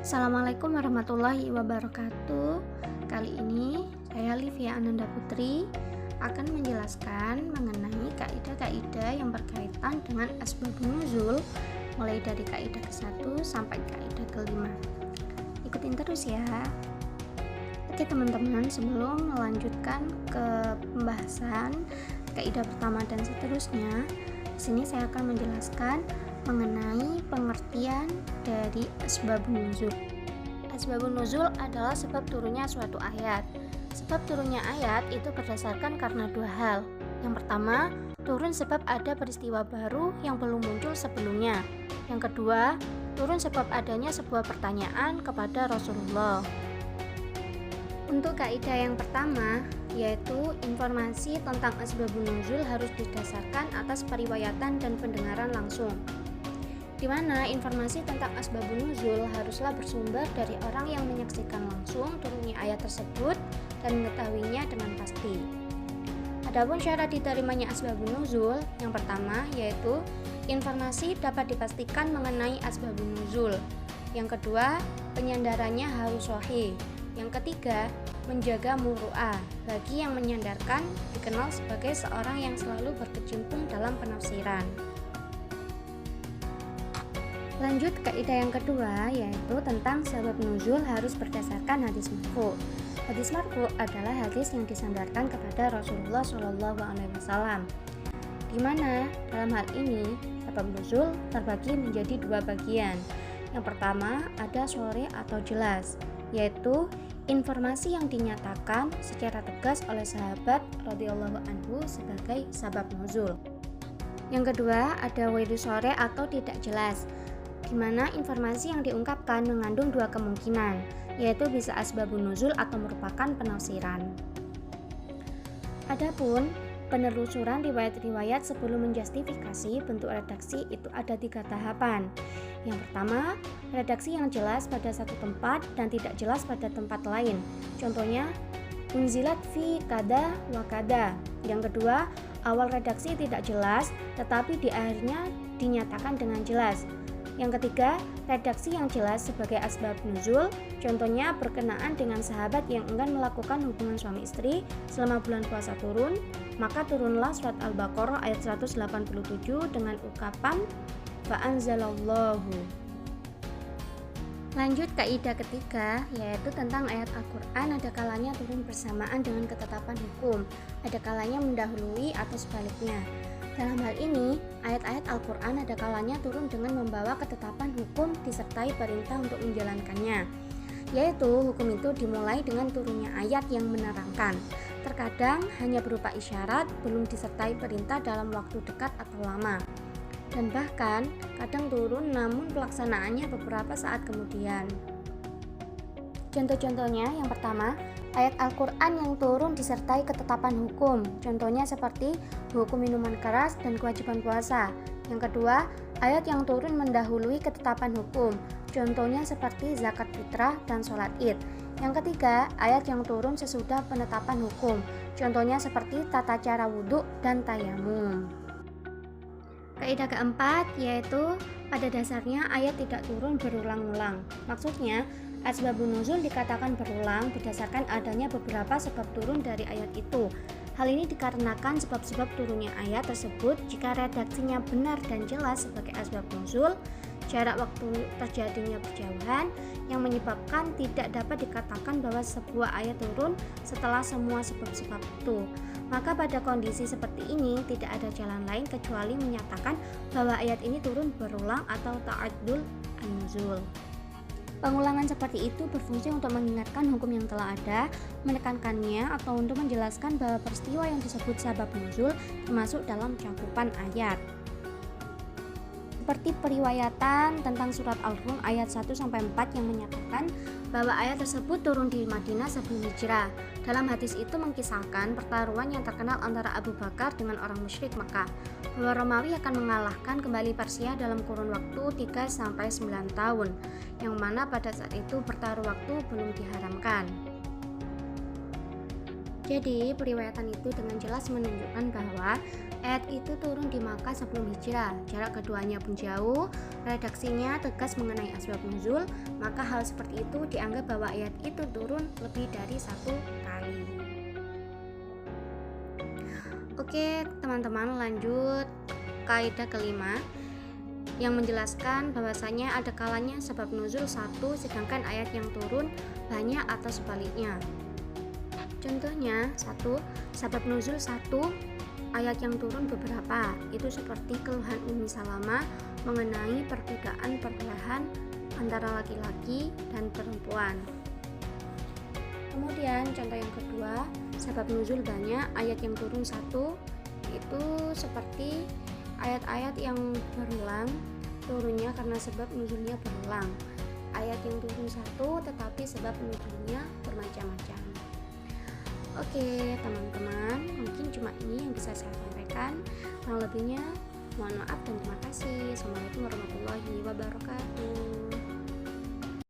Assalamualaikum warahmatullahi wabarakatuh. Kali ini saya Livia Ananda Putri akan menjelaskan mengenai kaidah-kaidah yang berkaitan dengan asbabun nuzul, mulai dari kaidah ke-1 sampai kaidah ke-5. Ikutin terus ya. Oke teman-teman, sebelum melanjutkan ke pembahasan kaidah pertama dan seterusnya, di sini saya akan menjelaskan mengenai pengertian dari asbabun nuzul. Asbabun nuzul adalah sebab turunnya suatu ayat. Sebab turunnya ayat itu berdasarkan karena dua hal. Yang pertama, turun sebab ada peristiwa baru yang belum muncul sebelumnya. Yang kedua, turun sebab adanya sebuah pertanyaan kepada Rasulullah. Untuk kaidah yang pertama, yaitu informasi tentang asbabun nuzul harus didasarkan atas periwayatan dan pendengaran langsung, di mana informasi tentang asbabun nuzul haruslah bersumber dari orang yang menyaksikan langsung turunnya ayat tersebut dan mengetahuinya dengan pasti. Adapun syarat diterimanya asbabun nuzul, yang pertama yaitu informasi dapat dipastikan mengenai asbabun nuzul. Yang kedua, penyandarannya harus sahih. Yang ketiga, menjaga muru'ah. Bagi yang menyandarkan dikenal sebagai seorang yang selalu berkecimpung dalam penafsiran. Lanjut kaidah yang kedua, yaitu tentang sebab nuzul harus berdasarkan hadis marfu. Hadis marfu adalah hadis yang disandarkan kepada Rasulullah SAW, di mana dalam hal ini sebab nuzul terbagi menjadi dua bagian. Yang pertama ada sore atau jelas, yaitu informasi yang dinyatakan secara tegas oleh sahabat radhiyallahu anhu sebagai sebab nuzul. Yang kedua ada waidu sore atau tidak jelas, di mana informasi yang diungkapkan mengandung dua kemungkinan, yaitu bisa asbabun nuzul atau merupakan penafsiran. Adapun penelusuran riwayat-riwayat sebelum menjustifikasi bentuk redaksi itu ada 3 tahapan. Yang pertama, redaksi yang jelas pada satu tempat dan tidak jelas pada tempat lain. Contohnya, unzilat fi kada wa kada. Yang kedua, awal redaksi tidak jelas tetapi di akhirnya dinyatakan dengan jelas. Yang ketiga, redaksi yang jelas sebagai asbab nuzul, contohnya berkenaan dengan sahabat yang enggan melakukan hubungan suami istri selama bulan puasa turun, maka turunlah surat Al-Baqarah ayat 187 dengan ungkapan fa'anzalallahu. Lanjut kaidah ketiga, yaitu tentang ayat Al-Quran ada kalanya turun bersamaan dengan ketetapan hukum, ada kalanya mendahului atau sebaliknya. Dalam hal ini, ayat-ayat Al-Quran ada kalanya turun dengan membawa ketetapan hukum disertai perintah untuk menjalankannya, yaitu hukum itu dimulai dengan turunnya ayat yang menerangkan. Terkadang hanya berupa isyarat, belum disertai perintah dalam waktu dekat atau lama, dan bahkan kadang turun namun pelaksanaannya beberapa saat kemudian. Contoh-contohnya, yang pertama, ayat Al-Quran yang turun disertai ketetapan hukum, contohnya seperti hukum minuman keras dan kewajiban puasa. Yang kedua, ayat yang turun mendahului ketetapan hukum, contohnya seperti zakat fitrah dan sholat id. Yang ketiga, ayat yang turun sesudah penetapan hukum, contohnya seperti tata cara wudhu dan tayamum. Kaidah keempat, yaitu pada dasarnya ayat tidak turun berulang-ulang. Maksudnya, asbabun nuzul dikatakan berulang berdasarkan adanya beberapa sebab turun dari ayat itu. Hal ini dikarenakan sebab-sebab turunnya ayat tersebut jika redaksinya benar dan jelas sebagai asbab nuzul, jarak waktu terjadinya berjauhan yang menyebabkan tidak dapat dikatakan bahwa sebuah ayat turun setelah semua sebab-sebab itu. Maka pada kondisi seperti ini tidak ada jalan lain kecuali menyatakan bahwa ayat ini turun berulang atau ta'addul an-nuzul. Pengulangan seperti itu berfungsi untuk mengingatkan hukum yang telah ada, menekankannya, atau untuk menjelaskan bahwa peristiwa yang disebut sabab nuzul termasuk dalam cakupan ayat. Seperti periwayatan tentang surat Al-Rum ayat 1-4 yang menyatakan bahwa ayat tersebut turun di Madinah sebelum hijrah. Dalam hadis itu mengkisahkan pertaruhan yang terkenal antara Abu Bakar dengan orang musyrik Makkah, bahwa Romawi akan mengalahkan kembali Persia dalam kurun waktu 3-9 tahun, yang mana pada saat itu bertaruh waktu belum diharamkan. Jadi periwayatan itu dengan jelas menunjukkan bahwa Ayat itu turun di Makkah sebelum hijrah, jarak keduanya pun jauh, redaksinya tegas mengenai asbab nuzul, maka hal seperti itu dianggap bahwa ayat itu turun lebih dari satu kali. Oke teman-teman, lanjut kaidah kelima yang menjelaskan bahwasanya ada kalanya sebab nuzul satu sedangkan ayat yang turun banyak atau sebaliknya. Contohnya, satu, sebab nuzul satu ayat yang turun beberapa, itu seperti keluhan Ummi Salamah mengenai perbedaan perkelahan antara laki-laki dan perempuan. Kemudian contoh yang kedua, sebab nuzul banyak ayat yang turun satu, itu seperti ayat-ayat yang berulang turunnya karena sebab nuzulnya berulang. Ayat yang turun satu tetapi sebab nuzulnya bermacam-macam. Oke teman-teman, mungkin cuma ini yang bisa saya sampaikan. Kurang lebihnya mohon maaf dan terima kasih. Assalamualaikum warahmatullahi wabarakatuh.